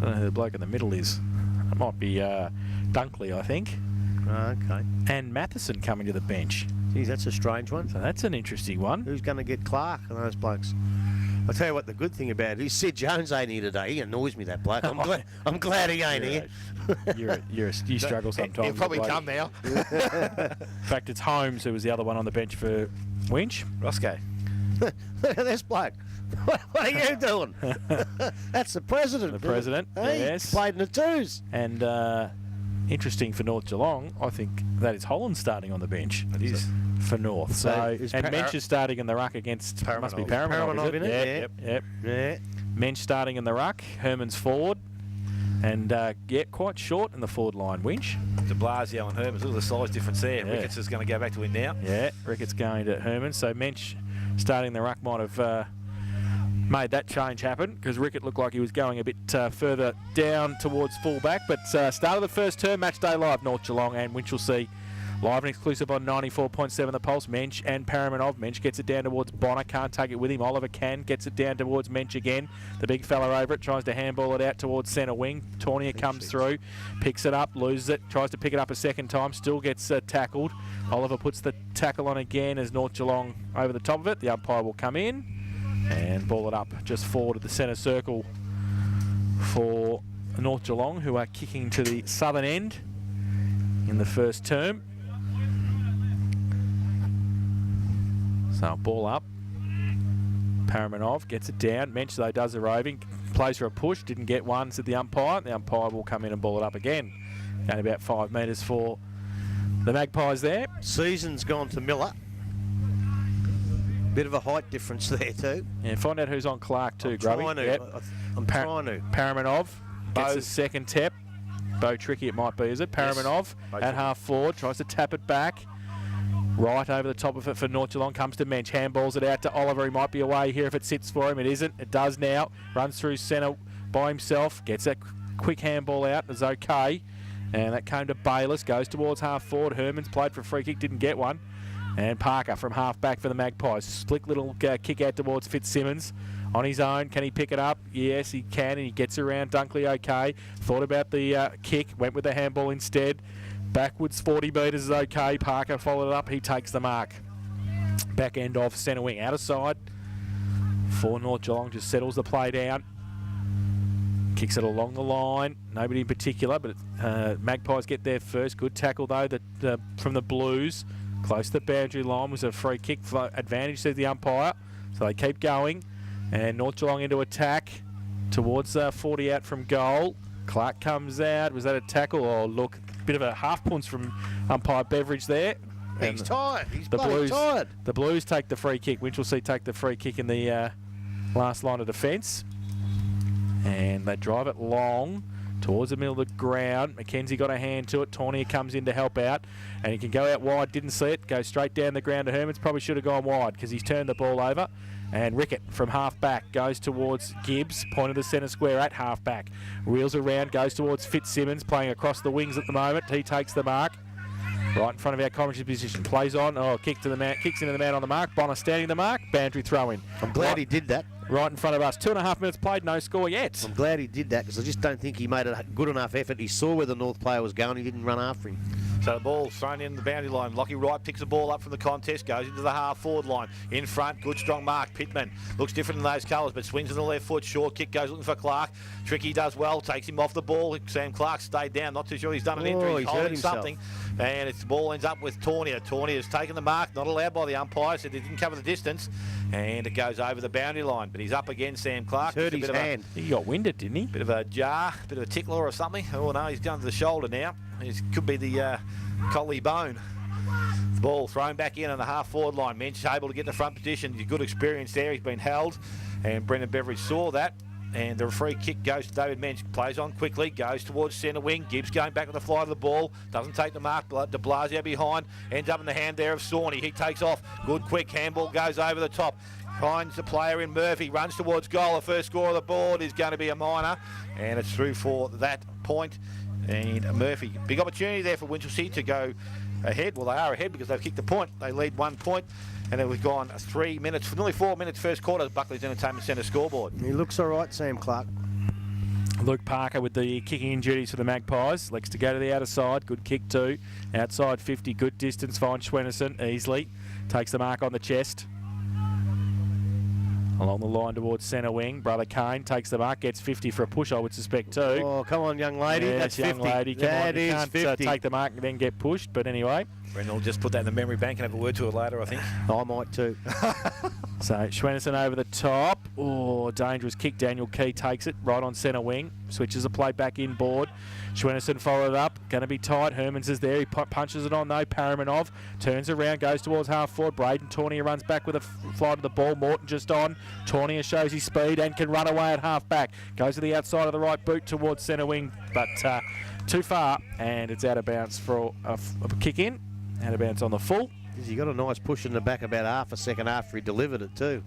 Don't know who the bloke in the middle is. It might be Dunkley, I think. Okay. And Matheson coming to the bench. Geez, that's a strange one. So that's an interesting one. Who's going to get Clark and those blokes? I'll tell you what the good thing about it is Sid Jones ain't here today. He annoys me, that bloke. I'm glad he ain't here. You struggle sometimes. He'll probably come now. In fact, it's Holmes who was the other one on the bench for Winch. Roscoe. Look at this bloke. What are you doing? That's the president. The president, hey, yes. Played in the twos. And interesting for North Geelong, I think that is Holland starting on the bench. It is. For North. So and Mensch is starting in the ruck against Paramanov. Must be Paramanov, Isn't it? Yep. Yeah. Mensch starting in the ruck. Herman's forward. And quite short in the forward line. Winch. De Blasio and Hermans. Look at the size difference there. Yeah. Ricketts is going to go back to him now. Yeah, Ricketts going to Herman. So Mensch starting the ruck might have made that change happen because Rickett looked like he was going a bit further down towards fullback. But start of the first term, match day live, North Geelong and Winchelsea. Live and exclusive on 94.7 The Pulse. Mensch and Paramanov. Mensch gets it down towards Bonner. Can't take it with him. Oliver can. Gets it down towards Mensch again. The big fella over it. Tries to handball it out towards centre wing. Tornier comes through. Picks it up. Loses it. Tries to pick it up a second time. Still gets tackled. Oliver puts the tackle on again as North Geelong over the top of it. The umpire will come in and ball it up just forward of the centre circle for North Geelong, who are kicking to the southern end in the first term. So ball up. Paramanov gets it down. Mensch though does the roving. Plays for a push. Didn't get one, said the umpire. The umpire will come in and ball it up again. Going about 5 metres for the Magpies there. Season's gone to Miller. Bit of a height difference there too. And find out who's on Clark too, Grubby. I'm trying to. Paramanov gets a second tap. Bo Tricky it might be, is it? Paramanov at half forward. Tries to tap it back. Right over the top of it for North Geelong. Comes to Mensch. Handballs it out to Oliver. He might be away here if it sits for him. It isn't. It does now. Runs through centre by himself. Gets that quick handball out. It's okay. And that came to Bayliss. Goes towards half forward. Herman's played for a free kick. Didn't get one. And Parker from half back for the Magpies. Slick little kick out towards Fitzsimmons. On his own, can he pick it up? Yes, he can, and he gets around. Dunkley okay. Thought about the kick. Went with the handball instead. Backwards 40 metres is okay. Parker followed it up. He takes the mark. Back end off centre wing. Out of side for North Geelong. Just settles the play down. Kicks it along the line. Nobody in particular, but Magpies get there first. Good tackle though from the Blues. Close to the boundary line. Was a free kick advantage, says the umpire. So they keep going. And North Geelong into attack towards 40 out from goal. Clark comes out. Was that a tackle? Oh, look. Bit of a half punch from umpire Beveridge there. He's tired. He's bloody tired. The Blues take the free kick. Winchelsea take the free kick in the last line of defence. And they drive it long towards the middle of the ground. Mackenzie got a hand to it. Tornier comes in to help out. And he can go out wide. Didn't see it. Goes straight down the ground to Hermans. Probably should have gone wide because he's turned the ball over. And Rickett from half back goes towards Gibbs, point of the centre square at half back. Wheels around, goes towards Fitzsimmons, playing across the wings at the moment. He takes the mark. Right in front of our commentary position. Plays on. Oh, kick to the man, kicks into the man on the mark. Bonner standing the mark. Boundary throw in. I'm glad he did that. Right in front of us. 2.5 minutes played, no score yet. I'm glad he did that because I just don't think he made a good enough effort. He saw where the North player was going. He didn't run after him. So the ball's thrown in the boundary line. Lockie Wright picks the ball up from the contest, goes into the half-forward line. In front, good strong mark. Pittman looks different in those colours, but swings in the left foot. Short kick goes looking for Clark. Tricky does well, takes him off the ball. Sam Clark stayed down. Not too sure he's done an injury. He's holding something. And the ball ends up with Tornier. Tornier has taken the mark, not allowed by the umpire, said he didn't cover the distance. And it goes over the boundary line. But he's up again, Sam Clark. He's hurt his hand. He got winded, didn't he? Bit of a jar, bit of a tickler or something. Oh no, he's going to the shoulder now. It could be the collie bone. The ball thrown back in on the half-forward line. Mensch able to get in the front position. Good experience there. He's been held. And Brendan Beveridge saw that. And the free kick goes to David Mensch. Plays on quickly. Goes towards centre wing. Gibbs going back on the fly of the ball. Doesn't take the mark. De Blasio behind. Ends up in the hand there of Sawney. He takes off. Good quick handball goes over the top. Finds the player in Murphy. Runs towards goal. The first score of the board is going to be a minor. And it's through for that point. And Murphy. Big opportunity there for Winchelsea to go ahead. Well, they are ahead because they've kicked the point. They lead 1 point. And then we've gone 3 minutes, nearly 4 minutes first quarter, Buckley's Entertainment Centre scoreboard. He looks all right, Sam Clark. Luke Parker with the kicking in duties for the Magpies. Likes to go to the outer side. Good kick too. Outside 50. Good distance. Finds Schwennerson easily. Takes the mark on the chest. Along the line towards centre wing. Brother Kane takes the mark. Gets 50 for a push, I would suspect too. Oh, come on, young lady. Yes, That's young 50. lady. Come that on. You is can't 50. take the mark and then get pushed. But anyway. Brendan will just put that in the memory bank and have a word to it later, I think. I might too. So Schwennerson over the top. Oh, dangerous kick. Daniel Key takes it right on centre wing. Switches the play back inboard. Schwennerson followed up. Going to be tight. Hermans is there. He punches it on though. Paramanov turns around, goes towards half forward. Braden Taunier runs back with a fly to the ball. Morton just on. Taunier shows his speed and can run away at half back. Goes to the outside of the right boot towards centre wing, but too far, and it's out of bounds for a kick in. Out of bounds on the full. He got a nice push in the back about half a second after he delivered it too.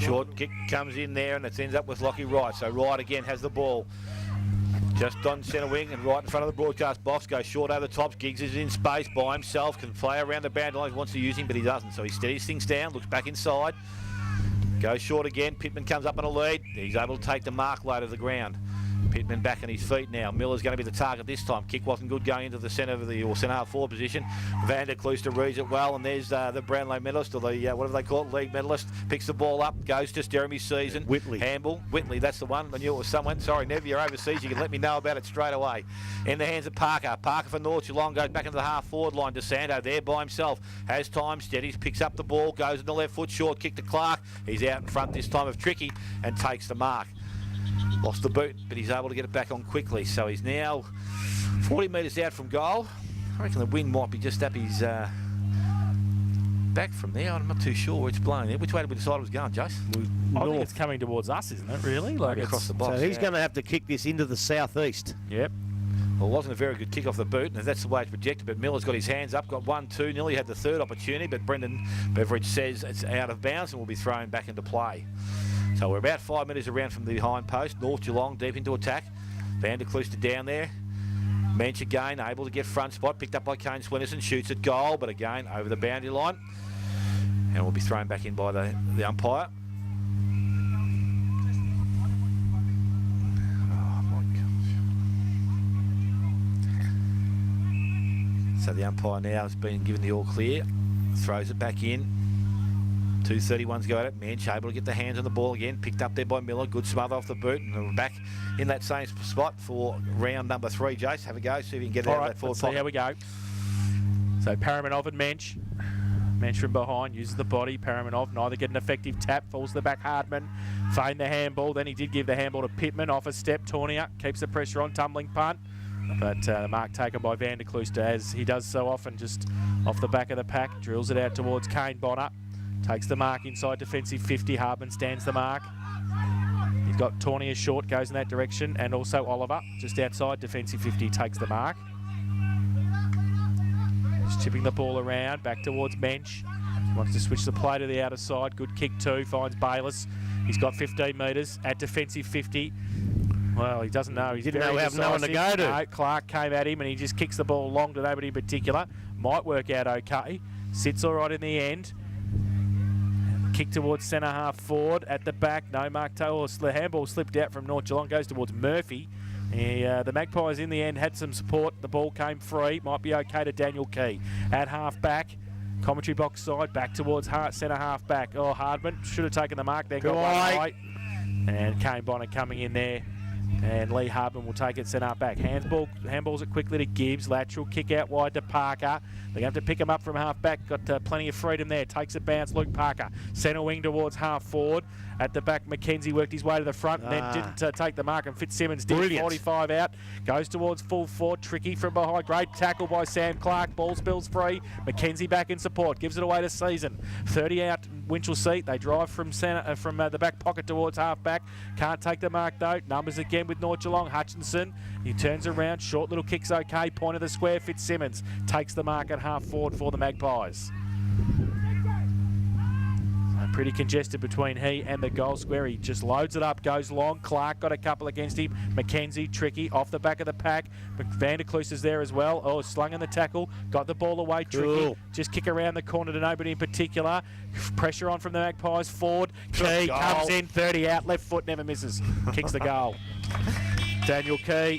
Short kick comes in there and it ends up with Lockie Wright. So Wright again has the ball. Just on centre wing and right in front of the broadcast box. Goes short over the top. Giggs is in space by himself. Can play around the boundary line. He wants to use him, but he doesn't. So he steadies things down. Looks back inside. Goes short again. Pittman comes up on a lead. He's able to take the mark low to the ground. Pittman back on his feet now. Miller's going to be the target this time. Kick wasn't good going into the centre of the centre half forward position. Van der Klooster reads it well, and there's the Brownlow medalist, or the whatever they call it, league medalist. Picks the ball up, goes to Jeremy Season. Whitley. Whitley, that's the one. I knew it was someone. Sorry, Nev, you're overseas. You can let me know about it straight away. In the hands of Parker. Parker for North Geelong goes back into the half forward line. DeSanto there by himself. Has time, steadies, picks up the ball, goes in the left foot, short kick to Clark. He's out in front this time of Tricky and takes the mark. Lost the boot, but he's able to get it back on quickly. So he's now 40 metres out from goal. I reckon the wind might be just up his back from there. I'm not too sure where it's blowing there. Which way did we decide it was going, Jace? I think it's coming towards us, isn't it, really? Like Across the box. So he's going to have to kick this into the southeast. Yep. Well, it wasn't a very good kick off the boot, and that's the way it's projected. But Miller's got his hands up, got 1-2, nearly had the third opportunity, but Brendan Beveridge says it's out of bounds and will be thrown back into play. So we're about 5 metres around from the behind post. North Geelong deep into attack. Van der Klooster down there. Mensch again, able to get front spot. Picked up by Kane Swinnerson. Shoots at goal, but again over the boundary line. And will be thrown back in by the umpire. Oh, my gosh. So the umpire now has been given the all clear. Throws it back in. 2:31 go at it. Mensch able to get the hands on the ball again. Picked up there by Miller. Good smother off the boot. And we're back in that same spot for round number 3, Jace. Have a go. See if you can get out of that forward pocket. See how we go. So Paramanov and Mensch. Mensch from behind. Uses the body. Paramanov neither get an effective tap. Falls to the back. Hardman. Feigned the handball. Then he did give the handball to Pittman. Off a step. Taunier keeps the pressure on. Tumbling punt. But the mark taken by Van der Klooster, as he does so often, just off the back of the pack. Drills it out towards Kane Bonner. Takes the mark inside defensive 50. Hardman stands the mark. He's got Taunier short, goes in that direction, and also Oliver just outside defensive 50 takes the mark. Just chipping the ball around back towards Mensch. Wants to switch the play to the outer side. Good kick too. Finds Bayliss. He's got 15 metres at defensive 50. Well, he doesn't know. He didn't have no one to go to. No, Clark came at him and he just kicks the ball long to nobody in particular. Might work out okay. Sits all right in the end. Kick towards centre half forward at the back. No mark tail. The handball slipped out from North Geelong. Goes towards Murphy. The Magpies in the end had some support. The ball came free. Might be okay to Daniel Key. At half back. Commentary box side. Back towards centre half back. Oh, Hardman should have taken the mark. Then got one right. And Kane Bonner coming in there. And Lee Hardman will take it centre back. Handballs it quickly to Gibbs. Lateral kick out wide to Parker. They're going to have to pick him up from half back. Got plenty of freedom there. Takes a bounce. Luke Parker. Centre wing towards half forward. At the back, McKenzie worked his way to the front and then didn't take the mark. And Fitzsimmons did. Brilliant. 45 out. Goes towards full forward. Tricky from behind. Great tackle by Sam Clark. Ball spills free. McKenzie back in support. Gives it away to Season. 30 out. Winchelsea. They drive from the back pocket towards half back. Can't take the mark though. Numbers again with North Geelong. Hutchinson. He turns around. Short little kick's okay. Point of the square. Fitzsimmons takes the mark at half forward for the Magpies. Pretty congested between he and the goal square. He just loads it up, goes long. Clark got a couple against him. McKenzie, Tricky, off the back of the pack. Van der Kloos is there as well. Oh, slung in the tackle. Got the ball away. Tricky. Cool. Just kick around the corner to nobody in particular. Pressure on from the Magpies. Forward. Key comes in, 30 out. Left foot never misses. Kicks the goal. Daniel Key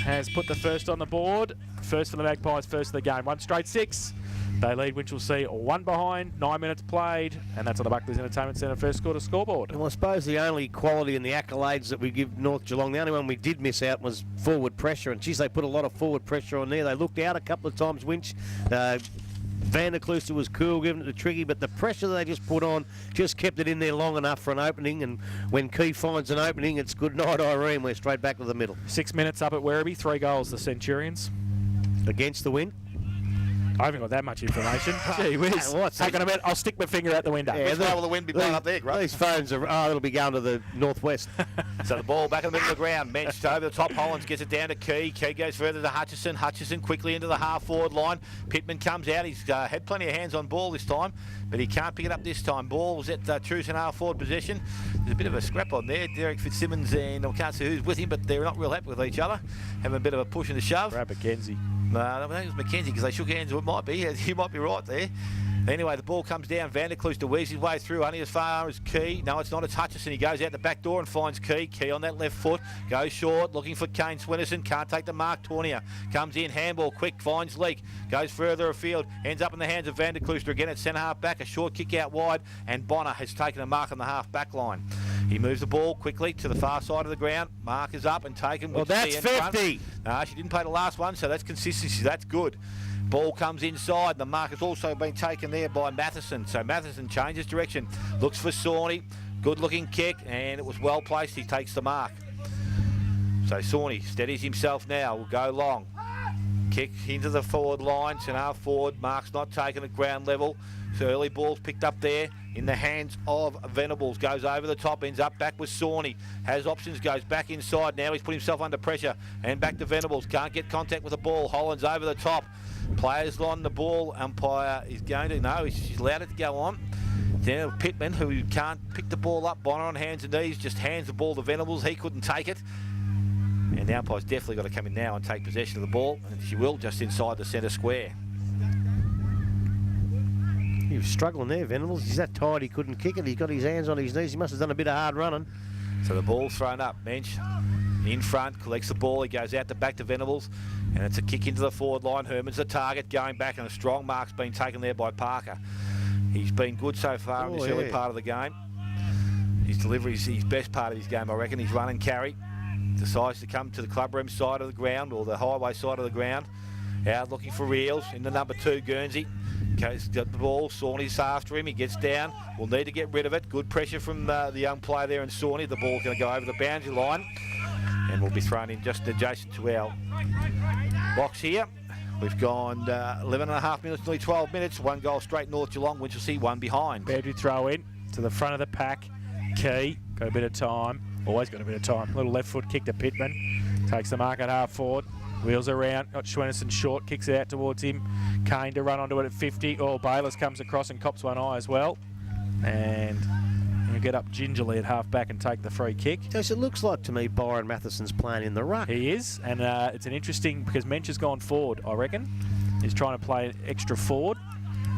has put the first on the board. First for the Magpies, first of the game. 1 straight 6. They lead Winchelsea 1 behind, 9 minutes played, and that's on the Buckley's Entertainment Centre first quarter scoreboard. Well, I suppose the only quality in the accolades that we give North Geelong, the only one we did miss out was forward pressure, and geez, they put a lot of forward pressure on there. They looked out a couple of times, Winch. Van der Kloester was cool, giving it to Triggy, but the pressure they just put on just kept it in there long enough for an opening, and when Key finds an opening, it's good night, Irene. We're straight back to the middle. 6 minutes up at Werribee, 3 goals the Centurions. Against the wind. I haven't got that much information. Gee whiz. Hang on a minute, I'll stick my finger out the window. Yeah, which way will the wind be blowing up there, Greg? These phones are, it'll be going to the northwest. So the ball back in the middle of the ground. Menched over the top. Hollands gets it down to Key. Key goes further to Hutchison. Hutchison quickly into the half-forward line. Pittman comes out. He's had plenty of hands on ball this time, but he can't pick it up this time. Ball was at Truce in half-forward position. There's a bit of a scrap on there. Derek Fitzsimmons and I can't see who's with him, but they're not real happy with each other. Having a bit of a push and a shove. Brad McKenzie. No, I think it was McKenzie because they shook hands. It might be. You might be right there. Anyway, the ball comes down. Van der Kloester weaves his way through, only as far as Key. No, it's not. It's Hutchison. He goes out the back door and finds Key. Key on that left foot. Goes short, looking for Kane Swinnerson. Can't take the mark. Tournier comes in. Handball, quick, finds Leak. Goes further afield. Ends up in the hands of Van der Kloester again at centre half back. A short kick out wide. And Bonner has taken a mark on the half back line. He moves the ball quickly to the far side of the ground. Mark is up and taken. Well, that's 50. No, she didn't play the last one, so that's consistency. That's good. Ball comes inside. The mark has also been taken there by Matheson. So Matheson changes direction. Looks for Sawney. Good looking kick, and it was well placed. He takes the mark. So Sawney steadies himself now. Will go long. Kick into the forward line. Centre half forward. Mark's not taken at ground level. So early ball's picked up there in the hands of Venables. Goes over the top, ends up back with Sawney. Has options, goes back inside. Now he's put himself under pressure. And back to Venables. Can't get contact with the ball. Hollands over the top. Players on the ball. Umpire is going to... No, she's allowed it to go on. Now Pittman, who can't pick the ball up. Bonner on hands and knees. Just hands the ball to Venables. He couldn't take it. And the umpire's definitely got to come in now and take possession of the ball. And she will, just inside the centre square. He was struggling there, Venables. He's that tired he couldn't kick it. He's got his hands on his knees. He must have done a bit of hard running. So the ball's thrown up. Mensch in front, collects the ball. He goes out the back to Venables. And it's a kick into the forward line. Herman's the target, going back, and a strong mark's been taken there by Parker. He's been good so far in this early part of the game. His delivery is his best part of his game, I reckon. His run and carry. Decides to come to the clubroom side of the ground, or the highway side of the ground. Out looking for Reels in the number 2, Guernsey. He's got the ball. Sawney's after him. He gets down. We'll need to get rid of it. Good pressure from the young player there in Sawney. The ball's going to go over the boundary line and will be thrown in just adjacent to our box here. We've gone 11 and a half minutes, nearly 12 minutes. 1 goal straight North Geelong. Winchelsea 1 behind. Boundary throw in to the front of the pack. Key, got a bit of time. Always got a bit of time. Little left foot kick to Pittman. Takes the mark at half forward. Wheels around, got Schwennerson short, kicks it out towards him. Kane to run onto it at 50. Oh, Bayless comes across and cops one eye as well. And he'll get up gingerly at half back and take the free kick. So it looks like to me Byron Matheson's playing in the ruck. He is, and it's an interesting, because Mensch has gone forward, I reckon. He's trying to play extra forward.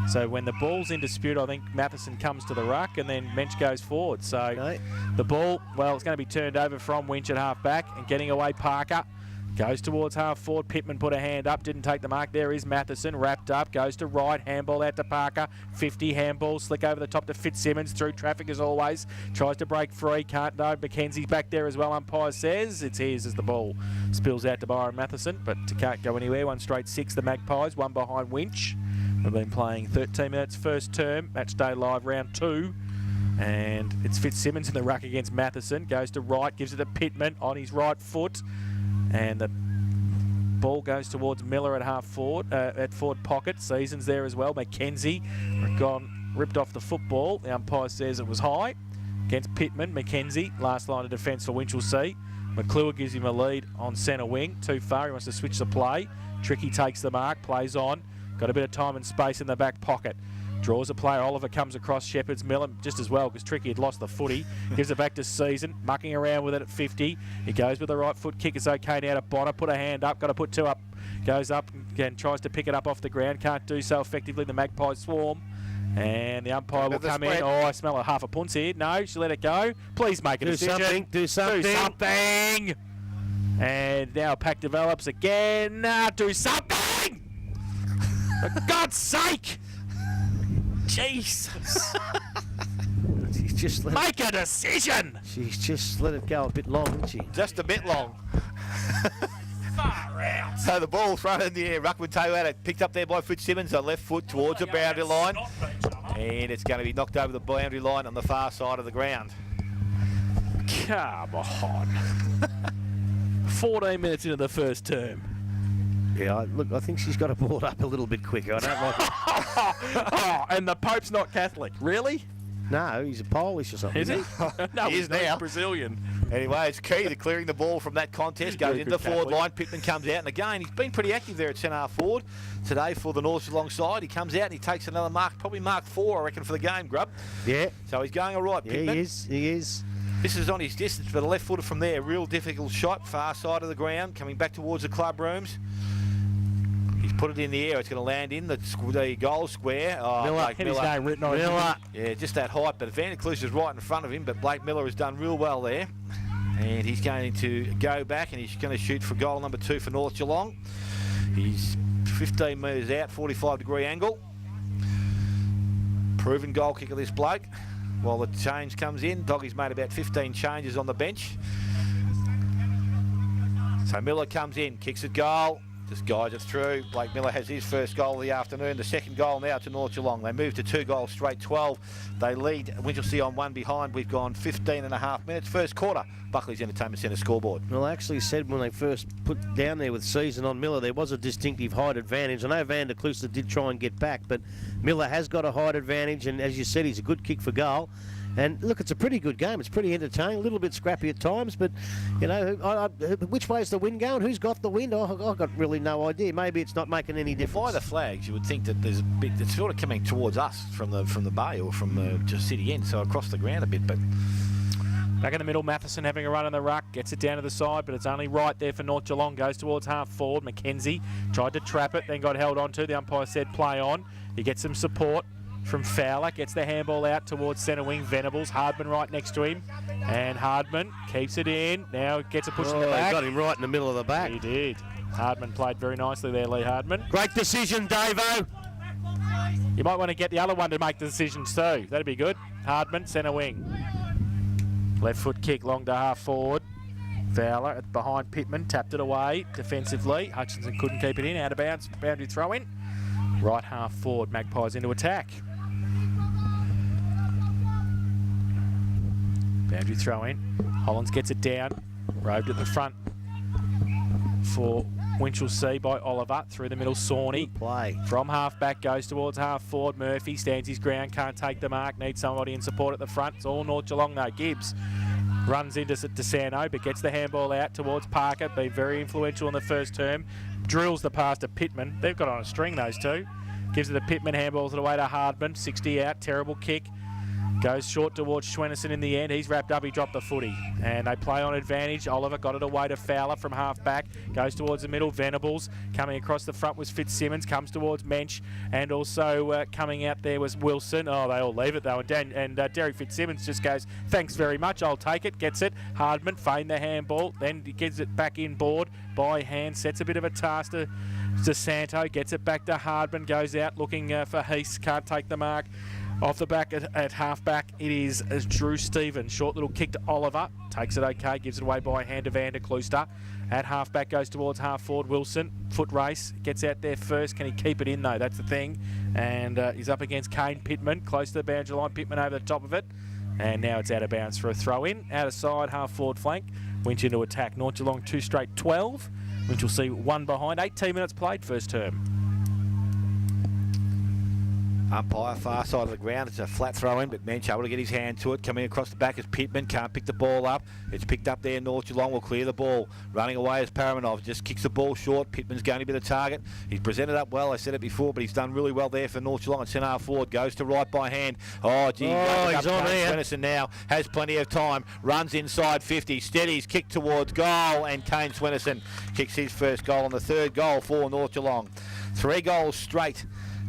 So when the ball's in dispute, I think Matheson comes to the ruck and then Mensch goes forward. So the ball, well, it's going to be turned over from Winch at half back and getting away Parker. Goes towards half forward. Pittman put a hand up, didn't take the mark. There is Matheson, wrapped up, goes to right, handball out to Parker. 50 handball, slick over the top to Fitzsimmons, through traffic as always. Tries to break free, can't know. McKenzie's back there as well, umpire says. It's his as the ball spills out to Byron Matheson, but can't go anywhere. 1 straight 6, the Magpies, 1 behind Winch. We've been playing 13 minutes first term, match day live round 2. And it's Fitzsimmons in the ruck against Matheson. Goes to right, gives it to Pittman on his right foot. And the ball goes towards Miller at half forward, at forward pocket. Season's there as well. McKenzie ripped off the football. The umpire says it was high against Pittman. McKenzie, last line of defence for Winchelsea. McClure gives him a lead on centre wing. Too far, he wants to switch the play. Tricky takes the mark, plays on. Got a bit of time and space in the back pocket. Draws a player. Oliver comes across Shepherd's Miller just as well because Tricky had lost the footy. Gives it back to Season, mucking around with it at 50. He goes with the right foot kick. It's okay now to Bonner. Put a hand up. Got to put 2 up. Goes up and tries to pick it up off the ground. Can't do so effectively. The Magpies swarm. And the umpire will come in. Oh, I smell a half a punce here. No, she let it go. Please make a decision. Do something. Do something. And now pack develops again. Do something! For God's sake! Jesus! She's just Make a decision! She's just let it go a bit long, isn't she? Just a bit long. Far out. So the ball thrown in the air. Ruckman Taylor had it picked up there by Fitzsimmons. The left foot towards the boundary line. And it's going to be knocked over the boundary line on the far side of the ground. Come on. 14 minutes into the first term. Yeah, look, I think she's got to board up a little bit quicker. I don't like it. Oh, and the Pope's not Catholic. Really? No, he's a Polish or something. Is he? No, He is now. Brazilian. Anyway, it's key to clearing the ball from that contest. Goes Very into the good forward Catholic. line. Pittman comes out, and again, he's been pretty active there at centre half forward today for the North Geelong side. He comes out and he takes another mark, probably mark 4, I reckon, for the game, Grub. Yeah. So he's going all right, Yeah, Pittman. he is. He is. This is on his distance, but a left footer from there. Real difficult shot, far side of the ground, coming back towards the club rooms. He's put it in the air. It's going to land in the goal square. Oh, Miller. Blake Had his Miller. name written on Miller. Yeah, just that height, but Vanderkluis is right in front of him, but Blake Miller has done real well there. And he's going to go back and he's going to shoot for goal number 2 for North Geelong. He's 15 metres out, 45-degree angle. Proven goal kicker, this bloke. While the change comes in, Doggy's made about 15 changes on the bench. So Miller comes in, kicks it goal. Just guides it through. Blake Miller has his first goal of the afternoon. The second goal now to North Geelong. They move to 2 goals straight, 12. They lead Winchelsea on 1 behind. We've gone 15 and a half minutes. First quarter, Buckley's Entertainment Centre scoreboard. Well, I actually said when they first put down there with Season on Miller, there was a distinctive height advantage. I know Vanderkluis did try and get back, but Miller has got a height advantage, and as you said, he's a good kick for goal. And look, it's a pretty good game. It's pretty entertaining, a little bit scrappy at times, but, you know, which way's the wind going? Who's got the wind? I've got really no idea. Maybe it's not making any difference. By the flags, you would think that there's a bit, it's sort of coming towards us from the bay or from the just city end, so across the ground a bit, but Back in the middle, Matheson having a run in the ruck, gets it down to the side, but it's only right there for North Geelong. Goes towards half forward. McKenzie tried to trap it, then got held onto. The umpire said play on. He gets some support from Fowler, gets the handball out towards centre wing. Venables, Hardman right next to him, and Hardman keeps it in. Now gets a push in the He back. got him right in the middle of the back. He did. Hardman played very nicely there, Lee Hardman. Great decision, Davo. You might want to get the other one to make the decisions too. That'd be good. Hardman, centre wing. Left foot kick long to half forward. Fowler behind Pittman, tapped it away defensively. Hutchinson couldn't keep it in, out of bounds, boundary throw in. Right half forward, Magpies into attack. Boundary throw in. Hollins gets it down, roved at the front for Winchelsea by Oliver, through the middle, Sawney. Good play. From half back, goes towards half forward. Murphy stands his ground, can't take the mark, needs somebody in support at the front. It's all North Geelong though. Gibbs runs into DeSanto, but gets the handball out towards Parker. Been very influential in the first term. Drills the pass to Pittman. They've got on a string, those two. Gives it to Pittman, handballs it away to Hardman. 60 out, terrible kick. Goes short towards Schwenneson in the end. He's wrapped up, he dropped the footy. And they play on advantage. Oliver got it away to Fowler from half back. Goes towards the middle. Venables coming across the front was Fitzsimmons. Comes towards Mensch. And also coming out there was Wilson. Oh, they all leave it though. And Derek Fitzsimmons just goes, thanks very much, I'll take it. Gets it. Hardman feigned the handball. Then he gets it back inboard by hand. Sets a bit of a task to DeSanto. Gets it back to Hardman. Goes out looking for Heath. Can't take the mark. Off the back at half-back, it is Drew Stevens. Short little kick to Oliver. Takes it okay, gives it away by hand to Vanderkluis. At half-back, goes towards half-forward. Wilson, foot race, gets out there first. Can he keep it in, though? That's the thing. And he's up against Kane Pittman, close to the boundary line. Pittman over the top of it. And now it's out of bounds for a throw-in. Out of side, half-forward flank. Winch into attack. North Geelong 2 straight 12. Winchelsea 1 behind. 18 minutes played first term. Umpire, far side of the ground. It's a flat throw in, but Mensch able to get his hand to it. Coming across the back is Pittman. Can't pick the ball up. It's picked up there. North Geelong will clear the ball. Running away is Paramanov. Just kicks the ball short. Pittman's going to be the target. He's presented up well. I said it before, but he's done really well there for North Geelong. At centre half forward. Goes to right by hand. Oh, gee. He's on there. Swennison now has plenty of time. Runs inside 50. Steadies. Kick towards goal. And Kane Swennison kicks his first goal on the third goal for North Geelong. 3 goals straight.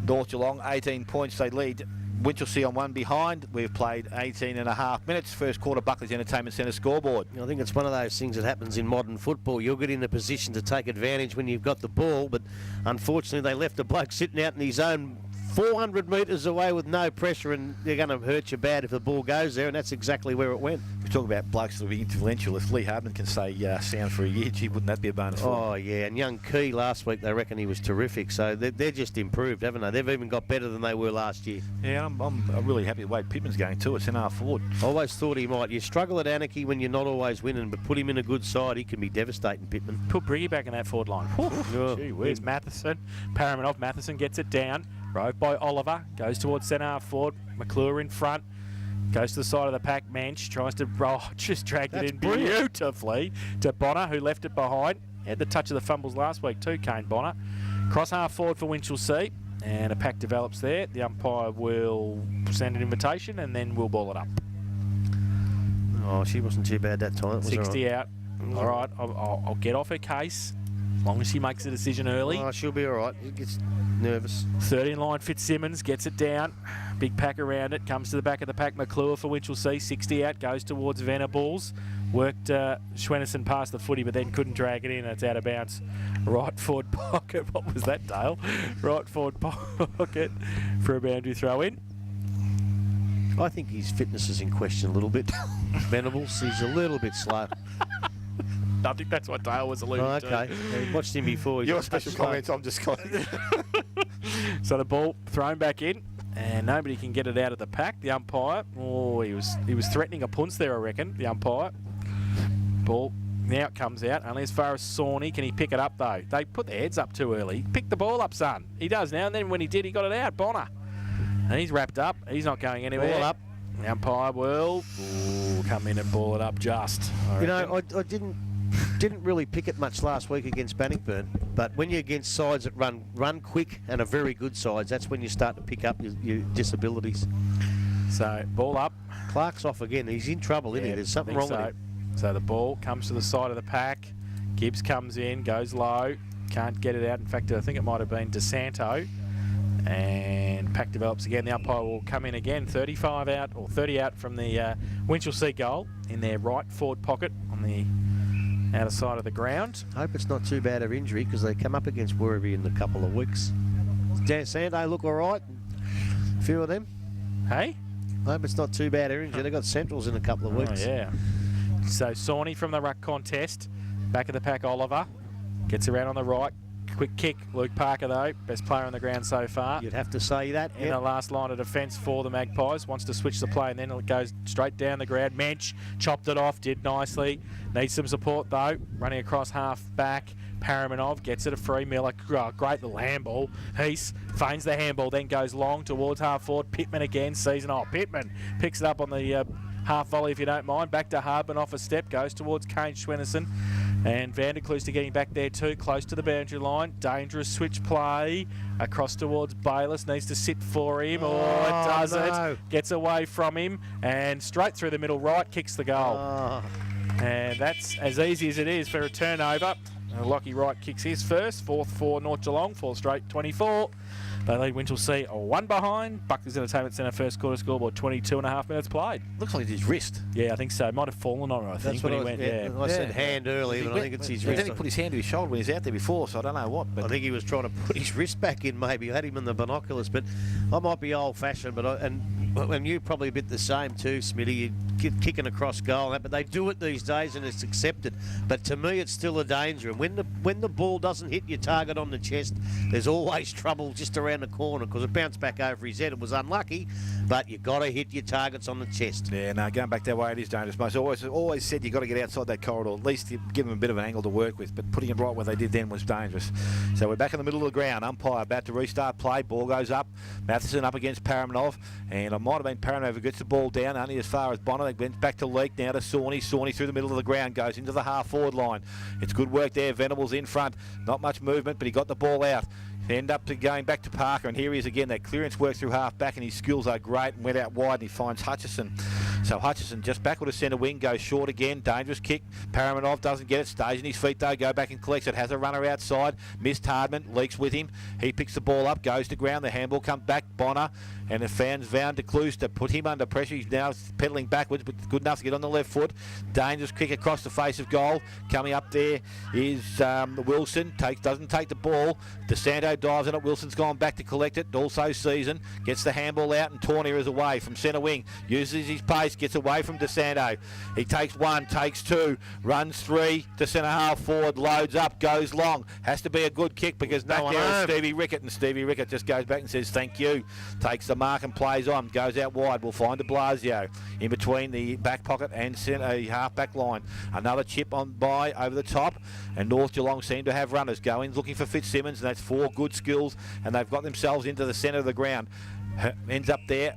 North Geelong, 18 points they lead Winchelsea on one behind. We've played 18 and a half minutes. First quarter, Buckley's Entertainment Centre scoreboard. I think it's one of those things that happens in modern football. You'll get in a position to take advantage when you've got the ball, but unfortunately they left a bloke sitting out in his own 400 metres away with no pressure, and they're going to hurt you bad if the ball goes there, and that's exactly where it went. We talk about blokes that will be influential. If Lee Hardman can say sound for a year, gee, wouldn't that be a bonus for him? Oh, yeah, and young Key last week, they reckon he was terrific, so they're just improved, haven't they? They've even got better than they were last year. Yeah, I'm really happy the way Pittman's going too. It's centre forward. Always thought he might. You struggle at Anarchy when you're not always winning, but put him in a good side, he can be devastating, Pittman. Put Briggy back in that forward line. Oh, Gee whiz, Matheson. Paramanov. Matheson gets it down. Rove by Oliver. Goes towards centre half forward. McClure in front. Goes to the side of the pack. Mensch tries to just dragged it in beautifully to Bonner, who left it behind. Had the touch of the fumbles last week too, Kane Bonner. Cross half forward for Winchelsea. And a pack develops there. The umpire will send an invitation and then we'll ball it up. Oh, she wasn't too bad that time. It was 60 all right. out. All right, I'll get off her case as long as she makes a decision early. Oh, she'll be all right. She gets nervous. 13 line Fitzsimmons gets it down. Big pack around it. Comes to the back of the pack. McClure for Winchelsea. 60 out. Goes towards Venables. Worked Schwennerson past the footy, but then couldn't drag it in. It's out of bounds. Right forward pocket. What was that, Dale? Right forward pocket for a boundary throw in. I think his fitness is in question a little bit. Venables, he's a little bit slow. I think that's what Dale was alluding to. Okay. Yeah, watched him before. Your special comments, I'm just So the ball thrown back in, and nobody can get it out of the pack. The umpire, he was threatening a punts there, I reckon. The umpire. Ball now it comes out. Only as far as Sawney. Can he pick it up though? They put their heads up too early. Pick the ball up, son. He does now, and then when he did, he got it out. Bonner. And he's wrapped up. He's not going anywhere. Ball up. The umpire will come in and ball it up just. You know, I didn't really pick it much last week against Bannockburn, but when you're against sides that run quick and are very good sides, that's when you start to pick up your disabilities. So ball up. Clark's off again. He's in trouble, isn't he? There's something wrong with him. So the ball comes to the side of the pack. Gibbs comes in, goes low, can't get it out. In fact, I think it might have been DeSanto. And pack develops again. The umpire will come in again. 35 out or 30 out from the Winchelsea goal in their right forward pocket on the outer side of the ground. Hope it's not too bad of injury because they come up against Werribee in a couple of weeks. Does Sando look all right? A few of them. Hey? Hope it's not too bad of injury. They've got Centrals in a couple of weeks. Oh, yeah. So Sawney from the ruck contest. Back of the pack, Oliver. Gets around on the right. Quick kick. Luke Parker, though. Best player on the ground so far. You'd have to say that. In the last line of defence for the Magpies. Wants to switch the play, and then it goes straight down the ground. Mensch chopped it off. Did nicely. Needs some support, though. Running across half back. Paramanov gets it a free. Miller, great little handball. Heath feigns the handball, then goes long towards half forward. Pittman again. Pittman picks it up on the half volley, if you don't mind. Back to Hardman off a step. Goes towards Kane Schwennerson. And Vanderkluster getting back there too, close to the boundary line. Dangerous switch play. Across towards Bayliss. Needs to sit for him. Oh, it does it. Gets away from him. And straight through the middle right, kicks the goal. And that's as easy as it is for a turnover. Lockie Wright kicks his first. Fourth for North Geelong. 4 straight, 24. They lead Winchelsea 1 behind. Buckley's Entertainment Centre first quarter scoreboard, 22 and a half minutes played. Looks like it's his wrist. Yeah, I think so. Might have fallen on it, I think, when he went. I said hand early, but I think it's his wrist. Then he put his hand to his shoulder when he was out there before, so I don't know what. But I think he was trying to put his wrist back in, maybe. I had him in the binoculars, but I might be old-fashioned, and you probably a bit the same too, Smitty. You get kicking across goal, but they do it these days and it's accepted. But to me, it's still a danger. And when the ball doesn't hit your target on the chest, there's always trouble just around the corner because it bounced back over his head. It was unlucky, but you got to hit your targets on the chest. Yeah, no, going back that way, it is dangerous. Most always said you got to get outside that corridor, at least give them a bit of an angle to work with. But putting it right where they did then was dangerous. So we're back in the middle of the ground. Umpire about to restart play. Ball goes up. Matheson up against Paramanov, and it might have been Paramanov who gets the ball down only as far as Bonner. They went back to Leake, now to Sawney. Sawney through the middle of the ground, goes into the half-forward line. It's good work there. Venables in front. Not much movement, but he got the ball out. They end up going back to Parker, and here he is again. That clearance work through half-back, and his skills are great, and went out wide, and he finds Hutchison. So Hutchison just backward to centre wing, goes short again. Dangerous kick. Paramanov doesn't get it. Stays in his feet, though. Go back and collects it. Has a runner outside. Missed Hardman. Leaks with him. He picks the ball up, goes to ground. The handball comes back. Bonner. and the fans Van de Kloos to put him under pressure. He's now pedalling backwards, but good enough to get on the left foot. Dangerous kick across the face of goal. Coming up there is Wilson. Doesn't take the ball. DeSanto dives in it. Wilson's gone back to collect it. Also Season gets the handball out, and Tawney is away from centre wing. Uses his pace, gets away from DeSanto. He takes one, takes two, runs three to centre half forward, loads up, goes long. Has to be a good kick because back there is Stevie Rickett, and Stevie Rickett just goes back and says thank you. Takes the mark and plays on. Goes out wide. We'll find de Blasio in between the back pocket and centre half-back line. Another chip on by over the top, and North Geelong seem to have runners going, looking for Fitzsimmons, and that's 4 good skills, and they've got themselves into the centre of the ground. Ends up there,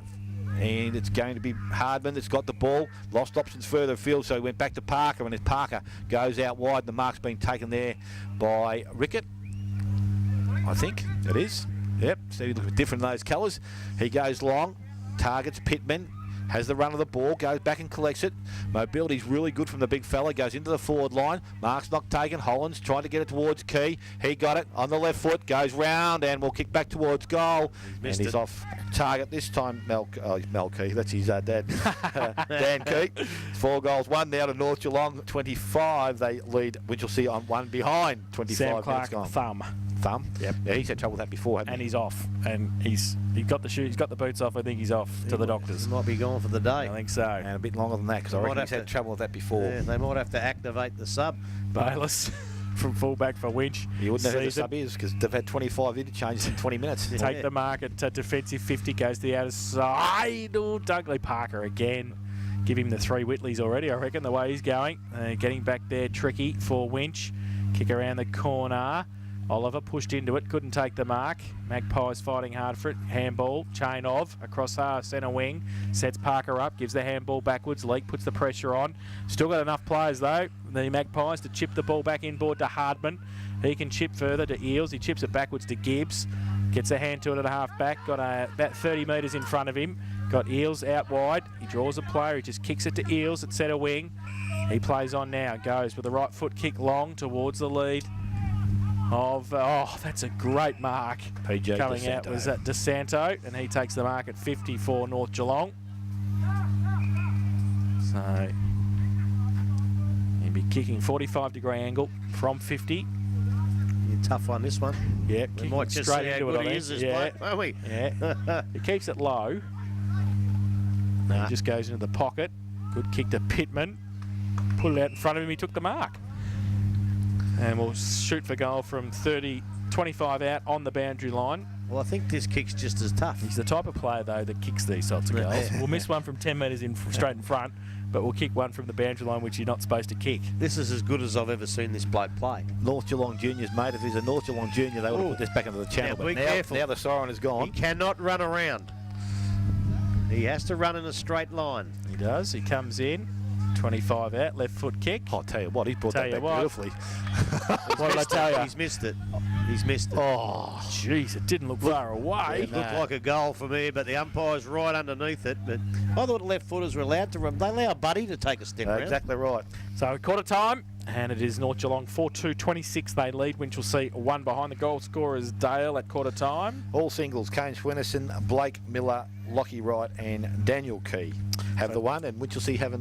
and it's going to be Hardman that's got the ball. Lost options further afield, so he went back to Parker, and as Parker goes out wide, the mark's been taken there by Rickett. I think it is. Yep, so he looks different in those colours. He goes long, targets Pittman, has the run of the ball, goes back and collects it. Mobility's really good from the big fella, goes into the forward line. Mark's not taken. Holland's trying to get it towards Key. He got it on the left foot, goes round and will kick back towards goal. And he's off target this time. Mel Key, that's his dad. Dan Key. 4 goals, 1 now to North Geelong. 25, they lead Winchelsea on 1 behind. 25 Sam minutes Clark, gone. thumb. Yep. Yeah, he's had trouble with that before, hasn't And he? he's off. And he's got the shoes, he's got the boots off. I think he's off to the doctors. He might be gone for the day. I think so. And a bit longer than that, because I reckon he's had trouble with that before. Yeah, they might have to activate the sub. Bayless from fullback for Winch. You wouldn't know who the Season. sub is, because they've had 25 interchanges in 20 minutes. Take the mark at defensive 50, goes to the outer side. Oh, Dunkley Parker again. Give him the 3 Whitleys already, I reckon, the way he's going. Getting back there tricky for Winch. Kick around the corner. Oliver pushed into it, couldn't take the mark. Magpies fighting hard for it. Handball, chain of, across our centre wing. Sets Parker up, gives the handball backwards. Leake puts the pressure on. Still got enough players, though, the Magpies, to chip the ball back inboard to Hardman. He can chip further to Eales. He chips it backwards to Gibbs. Gets a hand to it at a half-back. Got about 30 metres in front of him. Got Eales out wide. He draws a player. He just kicks it to Eales at centre wing. He plays on now. Goes with the right foot kick long towards the lead. That's a great mark. PJ Coming DeSanto. out was DeSanto, and he takes the mark at 50 for North Geelong. So he'll be kicking 45-degree angle from 50. Tough one, this one. Yeah, We kicking might just straight see how into good it. he is, this Yeah, bloke, won't we? yeah. He keeps it low. Nah. He just goes into the pocket. Good kick to Pittman. Put it out in front of him. He took the mark. And we'll shoot for goal from 25 out on the boundary line. Well, I think this kick's just as tough. He's the type of player, though, that kicks these sorts of goals. We'll miss one from 10 metres in straight in front, but we'll kick one from the boundary line, which you're not supposed to kick. This is as good as I've ever seen this bloke play. North Geelong Juniors, mate. If he's a North Geelong Junior, they would have put this back into the channel. Now, But be careful. now the siren is He gone. cannot run around. He has to run in a straight line. He does. He comes in. 25 out, left foot kick. I'll tell you what, he brought Tell that you back what. beautifully. What did I tell you? He's missed it. He's missed it. Oh, jeez, it didn't look far away. It looked like a goal for me, but the umpire's right underneath it. But I thought left footers were allowed to run. They allow Buddy to take a step around. Exactly right. So quarter time, and it is North Geelong 4-2-26. They lead. Winchelsea 1 behind. The goal scorer is Dale at quarter time. All singles, Kane Swinnerson, Blake Miller, Lockie Wright and Daniel Key have the one, and Winchelsea haven't